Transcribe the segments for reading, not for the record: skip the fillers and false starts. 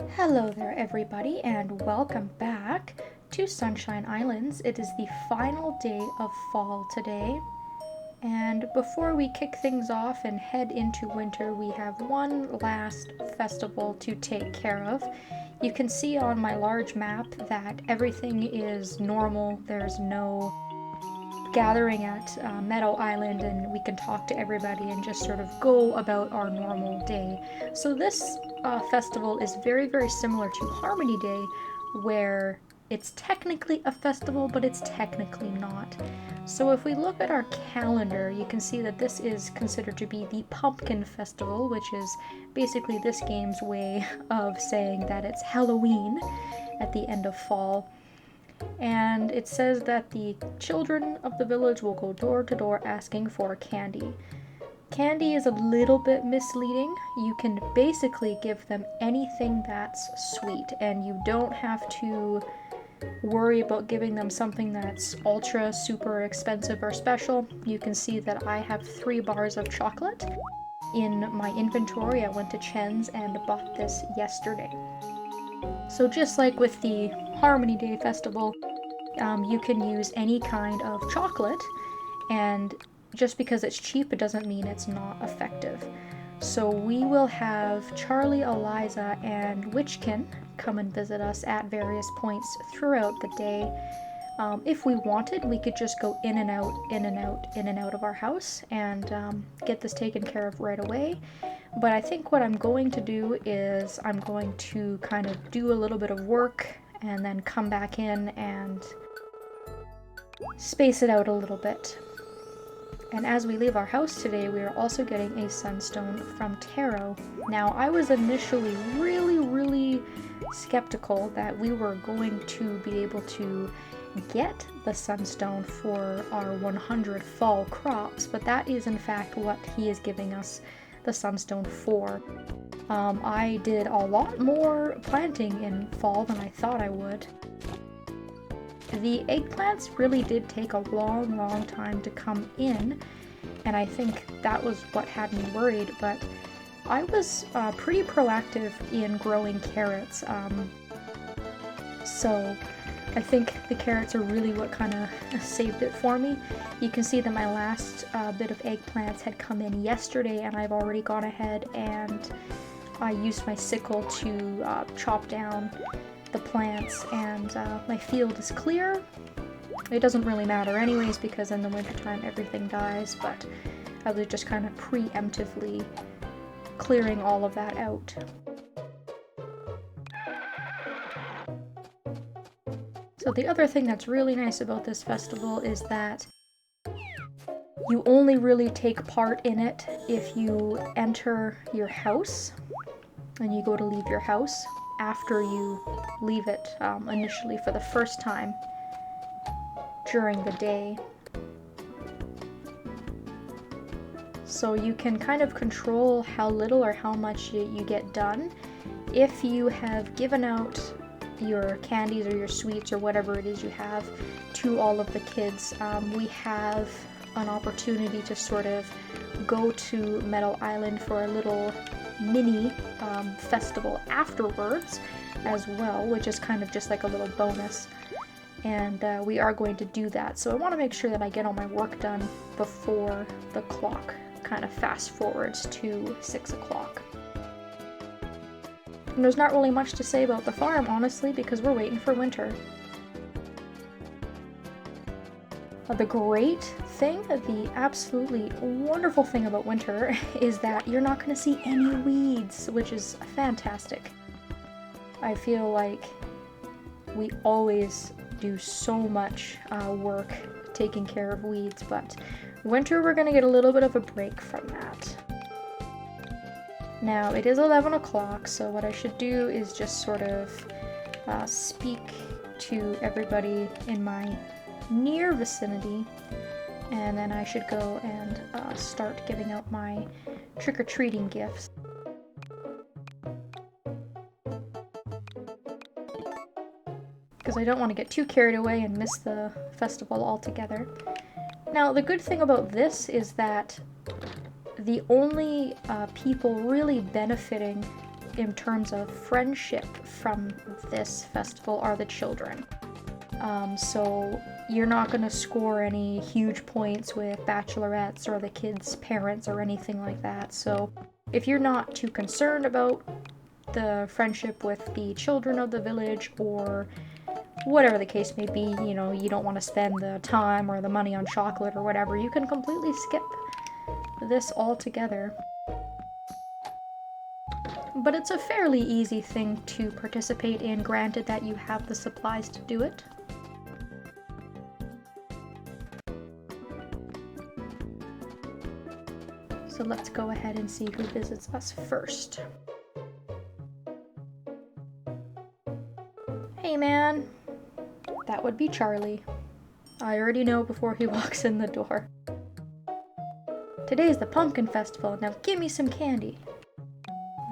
Hello there, everybody, and welcome back to Sunshine Islands. It is the final day of fall today, and before we kick things off and head into winter, we have one last festival to take care of. You can see on my large map that everything is normal. There's no gathering at Meadow Island and we can talk to everybody and just sort of go about our normal day. So this festival is very, very similar to Harmony Day, where it's technically a festival, but it's technically not. So if we look at our calendar, you can see that this is considered to be the Pumpkin Festival, which is basically this game's way of saying that it's Halloween at the end of fall. And it says that the children of the village will go door to door asking for candy. Candy is a little bit misleading. You can basically give them anything that's sweet, and you don't have to worry about giving them something that's ultra super expensive or special. You can see that I have 3 bars of chocolate in my inventory. I went to Chen's and bought this yesterday. So just like with the Harmony Day Festival, you can use any kind of chocolate, and just because it's cheap, it doesn't mean it's not effective. So we will have Charlie, Eliza, and Witchkin come and visit us at various points throughout the day. If we wanted, we could just go in and out, in and out, in and out of our house and get this taken care of right away. But I think what I'm going to do is I'm going to kind of do a little bit of work and then come back in and space it out a little bit. And as we leave our house today, we are also getting a sunstone from Taro. Now, I was initially really skeptical that we were going to be able to get the sunstone for our 100 fall crops, but that is in fact what he is giving us the sunstone for. I did a lot more planting in fall than I thought I would. The eggplants really did take a long time to come in, and I think that was what had me worried, but I was pretty proactive in growing carrots. So I think the carrots are really what kind of saved it for me. You can see that my last bit of eggplants had come in yesterday, and I've already gone ahead and I used my sickle to chop down the plants, and my field is clear. It doesn't really matter anyways because in the wintertime everything dies, but I was just kind of preemptively clearing all of that out. So the other thing that's really nice about this festival is that you only really take part in it if you enter your house and you go to leave your house after you leave it initially for the first time during the day. So you can kind of control how little or how much you get done. If you have given out your candies or your sweets or whatever it is you have to all of the kids, we have an opportunity to sort of go to Meadow Island for a little mini festival afterwards as well, which is kind of just like a little bonus, and we are going to do that. So I want to make sure that I get all my work done before the clock kind of fast forwards to 6 o'clock. And there's not really much to say about the farm, honestly, because we're waiting for winter. The great thing, the absolutely wonderful thing about winter is that you're not going to see any weeds, which is fantastic. I feel like we always do so much work taking care of weeds, but winter we're going to get a little bit of a break from that. Now it is 11 o'clock, so what I should do is just sort of speak to everybody in my near vicinity, and then I should go and start giving out my trick-or-treating gifts. Because I don't want to get too carried away and miss the festival altogether. Now the good thing about this is that the only people really benefiting in terms of friendship from this festival are the children. So you're not going to score any huge points with bachelorettes or the kids' parents or anything like that. So if you're not too concerned about the friendship with the children of the village, or whatever the case may be, you know, you don't want to spend the time or the money on chocolate or whatever, you can completely skip this altogether. But it's a fairly easy thing to participate in, granted that you have the supplies to do it. So let's go ahead and see who visits us first. Hey man, that would be Charlie. I already know before he walks in the door. Today's the pumpkin festival, now give me some candy.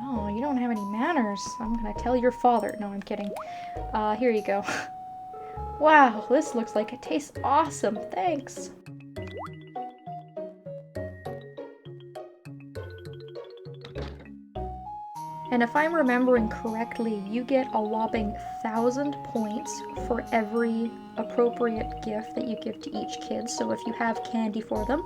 Oh, you don't have any manners. I'm gonna tell your father. No, I'm kidding. Here you go. Wow, this looks like it tastes awesome, thanks. And if I'm remembering correctly, you get a whopping 1,000 points for every appropriate gift that you give to each kid. So if you have candy for them,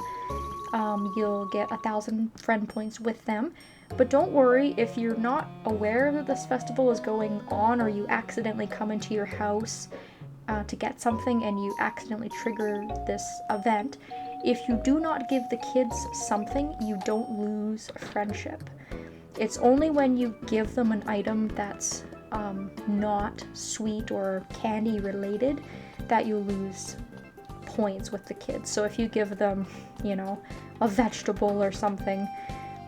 you'll get 1,000 friend points with them. But don't worry, if you're not aware that this festival is going on, or you accidentally come into your house to get something and you accidentally trigger this event, if you do not give the kids something, you don't lose friendship. It's only when you give them an item that's not sweet or candy related that you lose points with the kids. So if you give them, you know, a vegetable or something,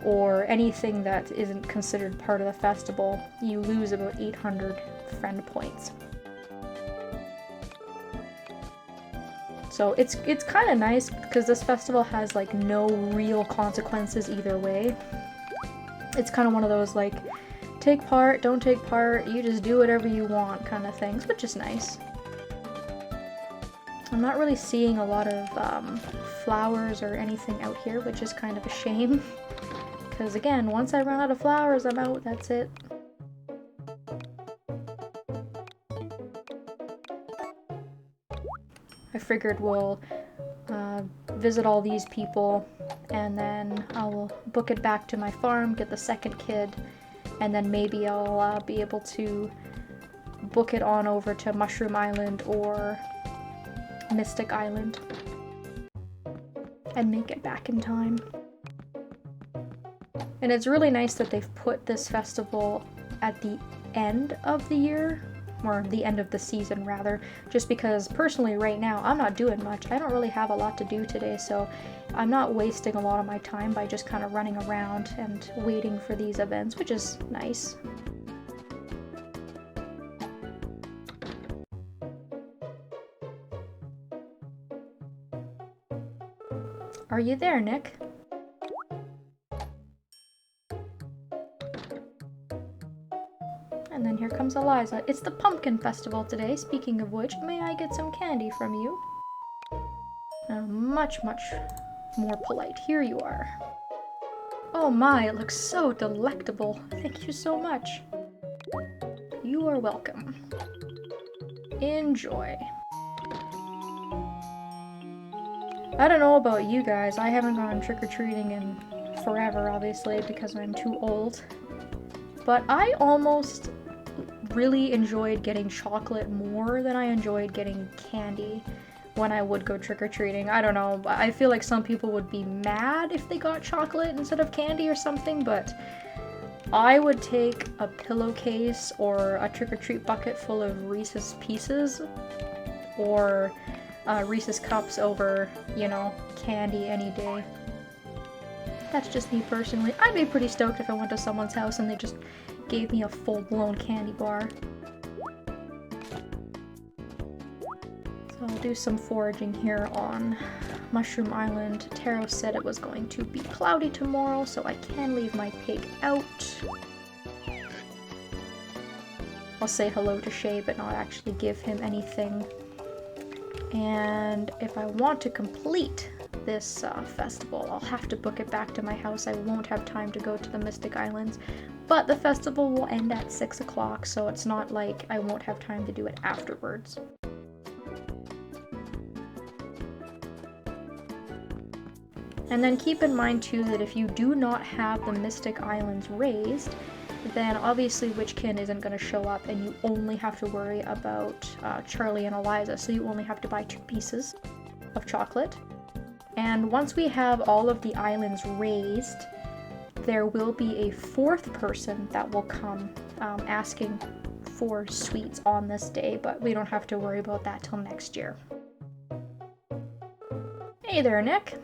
or anything that isn't considered part of the festival, you lose about 800 friend points. So it's kind of nice because this festival has like no real consequences either way. It's kind of one of those like, take part, don't take part, you just do whatever you want kind of things, which is nice. I'm not really seeing a lot of flowers or anything out here, which is kind of a shame. Because again, once I run out of flowers, I'm out, that's it. I figured we'll visit all these people, and then I'll book it back to my farm, get the second kid, and then maybe I'll be able to book it on over to Mushroom Island or Mystic Island and make it back in time. And it's really nice that they've put this festival at the end of the year, or the end of the season rather, just because personally right now I'm not doing much. I don't really have a lot to do today, so I'm not wasting a lot of my time by just kind of running around and waiting for these events, which is nice. Are you there, Nick? And then here comes Eliza. It's the pumpkin festival today. Speaking of which, may I get some candy from you? Much more polite. Here you are. Oh my, it looks so delectable. Thank you so much. You are welcome. Enjoy. I don't know about you guys. I haven't gone trick-or-treating in forever, obviously, because I'm too old. But I almost really enjoyed getting chocolate more than I enjoyed getting candy when I would go trick-or-treating. I don't know, I feel like some people would be mad if they got chocolate instead of candy or something, but I would take a pillowcase or a trick-or-treat bucket full of Reese's Pieces or Reese's Cups over, you know, candy any day. That's just me personally. I'd be pretty stoked if I went to someone's house and they just gave me a full-blown candy bar. So I'll do some foraging here on Mushroom Island. Taro said it was going to be cloudy tomorrow, so I can leave my pig out. I'll say hello to Shay, but not actually give him anything. And if I want to complete this festival, I'll have to book it back to my house. I won't have time to go to the Mystic Islands, But the festival will end at 6 o'clock, so it's not like I won't have time to do it afterwards. And then keep in mind too that if you do not have the Mystic Islands raised, then obviously Witchkin isn't going to show up and you only have to worry about Charlie and Eliza, so you only have to buy 2 pieces of chocolate. And once we have all of the islands raised, there will be a 4th person that will come asking for sweets on this day, but we don't have to worry about that till next year. Hey there, Nick.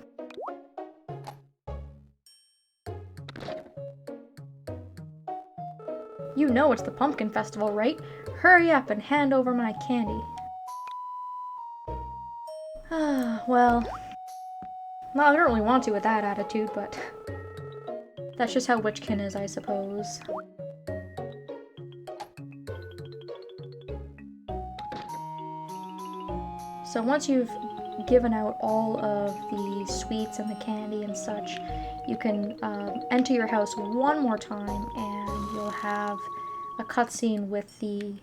You know it's the Pumpkin Festival, right? Hurry up and hand over my candy. Well, I don't really want to with that attitude, but that's just how Witchkin is, I suppose. So once you've given out all of the sweets and the candy and such, you can enter your house one more time and you'll have a cutscene with the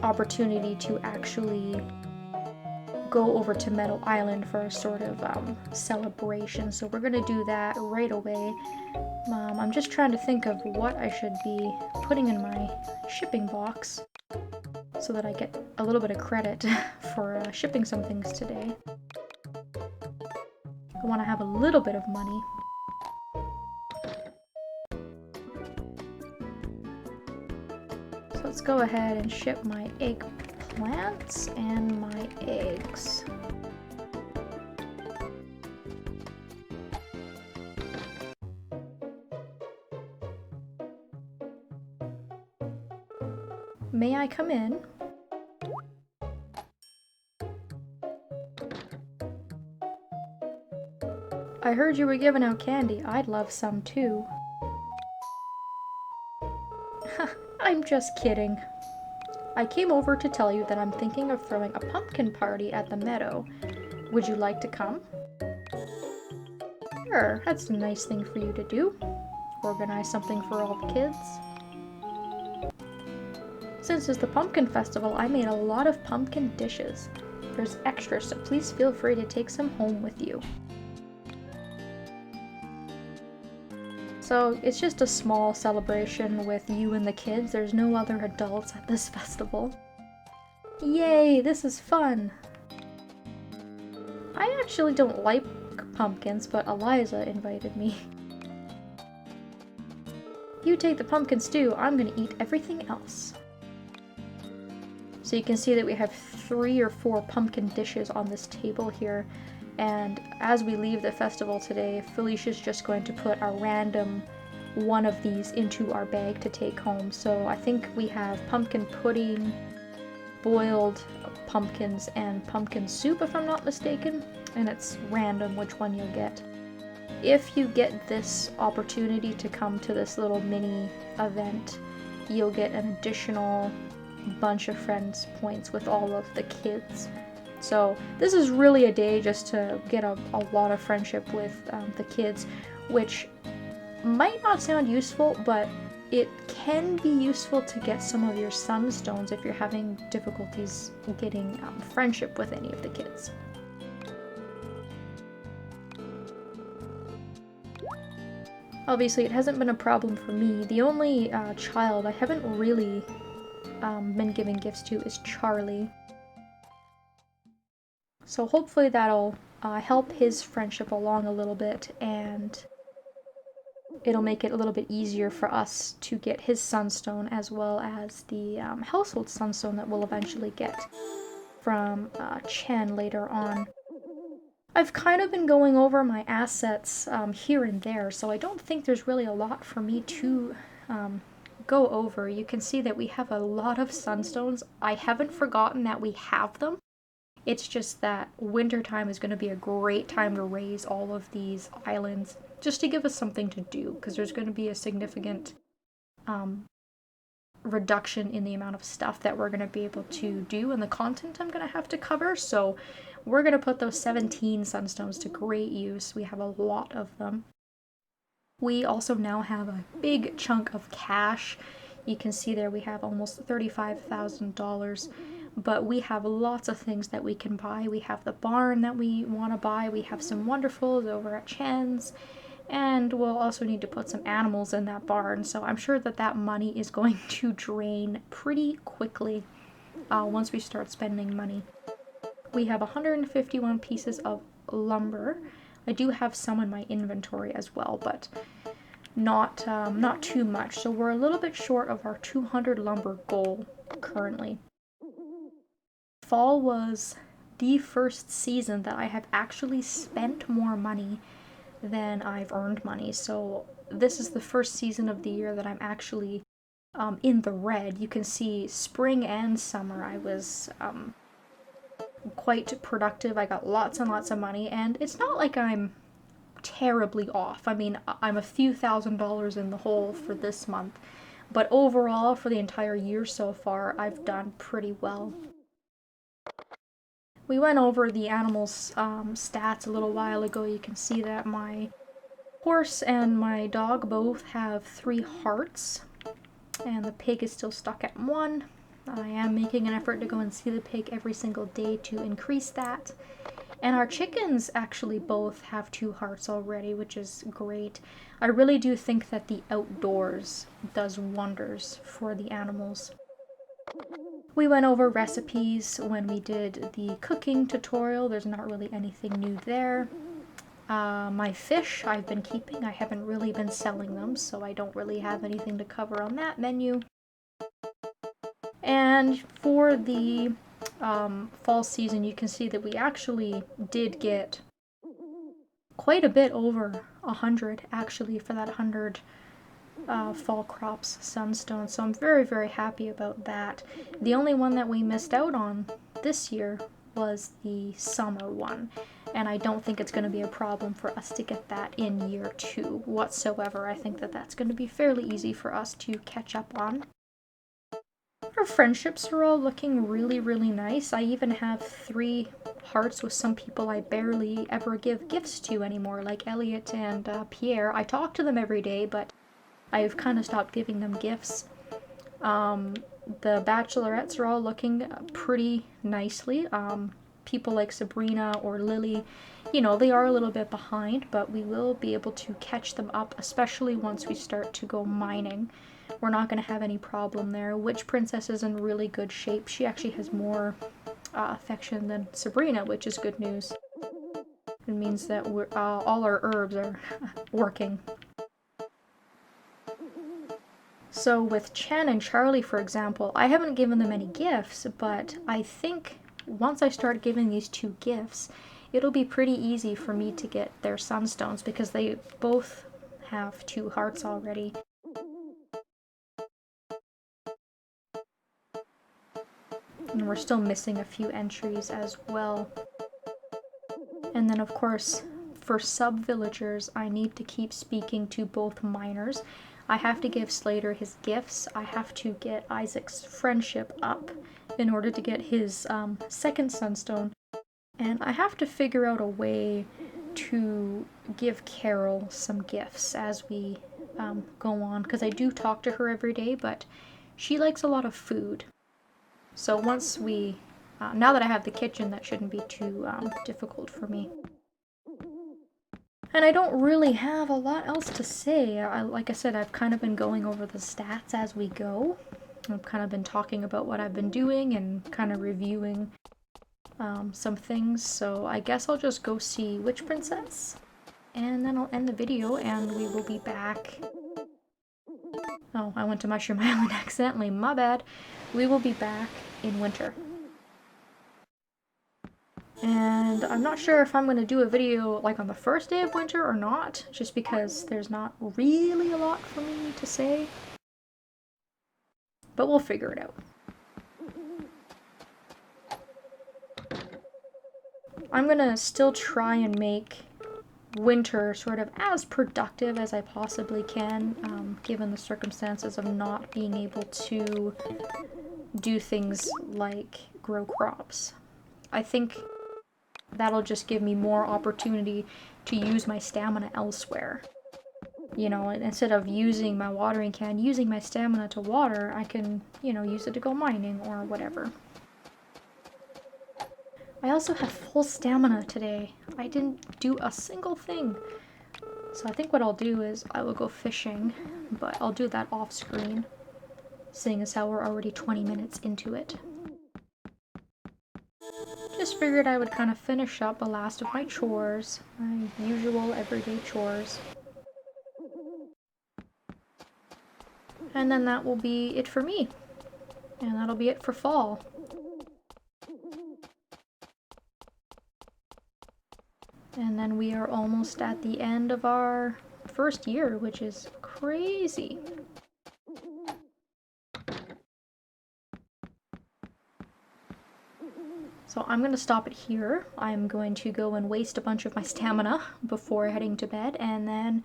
opportunity to actually go over to Meadow Island for a sort of celebration. So we're gonna do that right away. I'm just trying to think of what I should be putting in my shipping box so that I get a little bit of credit for shipping some things today. I want to have a little bit of money. So let's go ahead and ship my eggplants and my eggs. May I come in? I heard you were giving out candy. I'd love some too. I'm just kidding. I came over to tell you that I'm thinking of throwing a pumpkin party at the meadow. Would you like to come? Sure, that's a nice thing for you to do. Organize something for all the kids. Since it's the Pumpkin Festival, I made a lot of pumpkin dishes. There's extras, so please feel free to take some home with you. So it's just a small celebration with you and the kids. There's no other adults at this festival. Yay, this is fun! I actually don't like pumpkins, but Eliza invited me. You take the pumpkin stew, I'm gonna eat everything else. So you can see that we have 3 or 4 pumpkin dishes on this table here. And as we leave the festival today, Felicia's just going to put a random one of these into our bag to take home. So I think we have pumpkin pudding, boiled pumpkins, and pumpkin soup if I'm not mistaken. And it's random which one you'll get. If you get this opportunity to come to this little mini event, you'll get an additional bunch of friends points with all of the kids. So this is really a day just to get a lot of friendship with the kids, which might not sound useful, but it can be useful to get some of your sunstones if you're having difficulties getting friendship with any of the kids. Obviously, it hasn't been a problem for me. The only child I haven't really been giving gifts to is Charlie. So hopefully that'll help his friendship along a little bit, and it'll make it a little bit easier for us to get his sunstone, as well as the household sunstone that we'll eventually get from Chen later on. I've kind of been going over my assets here and there, so I don't think there's really a lot for me to go over. You can see that we have a lot of sunstones. I haven't forgotten that we have them. It's just that wintertime is going to be a great time to raise all of these islands, just to give us something to do, because there's going to be a significant reduction in the amount of stuff that we're going to be able to do and the content I'm going to have to cover. So we're going to put those 17 sunstones to great use. We have a lot of them. We also now have a big chunk of cash. You can see there we have almost $35,000, but we have lots of things that we can buy. We have the barn that we want to buy. We have some wonderfuls over at Chan's, and we'll also need to put some animals in that barn. So I'm sure that that money is going to drain pretty quickly once we start spending money. We have 151 pieces of lumber. I do have some in my inventory as well, but not too much. So we're a little bit short of our 200 lumber goal currently. Fall was the first season that I have actually spent more money than I've earned money. So this is the first season of the year that I'm actually in the red. You can see spring and summer I was quite productive. I got lots and lots of money, and it's not like I'm terribly off. I mean, I'm a few $1,000s in the hole for this month, but overall for the entire year so far I've done pretty well. We went over the animals' stats a little while ago. You can see that my horse and my dog both have 3 hearts, and the pig is still stuck at 1. I am making an effort to go and see the pig every single day to increase that. And our chickens actually both have 2 hearts already, which is great. I really do think that the outdoors does wonders for the animals. We went over recipes when we did the cooking tutorial. There's not really anything new there. My fish I've been keeping. I haven't really been selling them, so I don't really have anything to cover on that menu. And for the fall season, you can see that we actually did get quite a bit over 100 actually for that 100 fall crops sunstone. So I'm very, very happy about that. The only one that we missed out on this year was the summer one, and I don't think it's going to be a problem for us to get that in year 2 whatsoever. I think that that's going to be fairly easy for us to catch up on. Our friendships are all looking really, really nice. I even have 3 hearts with some people I barely ever give gifts to anymore, like Elliot and Pierre. I talk to them every day, but I've kind of stopped giving them gifts. The bachelorettes are all looking pretty nicely. People like Sabrina or Lily, you know, they are a little bit behind, but we will be able to catch them up, especially once we start to go mining. We're not going to have any problem there. Witch Princess is in really good shape. She actually has more affection than Sabrina, which is good news. It means that all our herbs are working. So with Chen and Charlie, for example, I haven't given them any gifts, but I think once I start giving these 2 gifts, it'll be pretty easy for me to get their sunstones because they both have 2 hearts already. And we're still missing a few entries as well. And then of course, for sub-villagers, I need to keep speaking to both miners. I have to give Slater his gifts. I have to get Isaac's friendship up in order to get his second sunstone. And I have to figure out a way to give Carol some gifts as we go on, because I do talk to her every day, but she likes a lot of food. So once we, now that I have the kitchen, that shouldn't be too difficult for me. And I don't really have a lot else to say. Like I said, I've kind of been going over the stats as we go. I've kind of been talking about what I've been doing and kind of reviewing some things. So I guess I'll just go see Witch Princess, and then I'll end the video and we will be back. Oh, I went to Mushroom Island accidentally, my bad. We will be back in winter. And I'm not sure if I'm going to do a video like on the first day of winter or not, just because there's not really a lot for me to say. But we'll figure it out. I'm going to still try and make winter sort of as productive as I possibly can, given the circumstances of not being able to do things like grow crops. I think that'll just give me more opportunity to use my stamina elsewhere. You know, instead of using my watering can, using my stamina to water, I can, you know, use it to go mining or whatever. I also have full stamina today. I didn't do a single thing. So I think what I'll do is I will go fishing, but I'll do that off screen, seeing as how we're already 20 minutes into it. Just figured I would kind of finish up the last of my chores, my usual everyday chores. And then that will be it for me. And that'll be it for fall. And then we are almost at the end of our first year, which is crazy. So I'm going to stop it here. I'm going to go and waste a bunch of my stamina before heading to bed, and then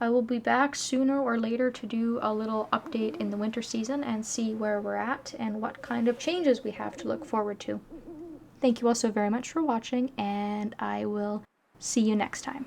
I will be back sooner or later to do a little update in the winter season and see where we're at and what kind of changes we have to look forward to. Thank you all so very much for watching, and I will see you next time.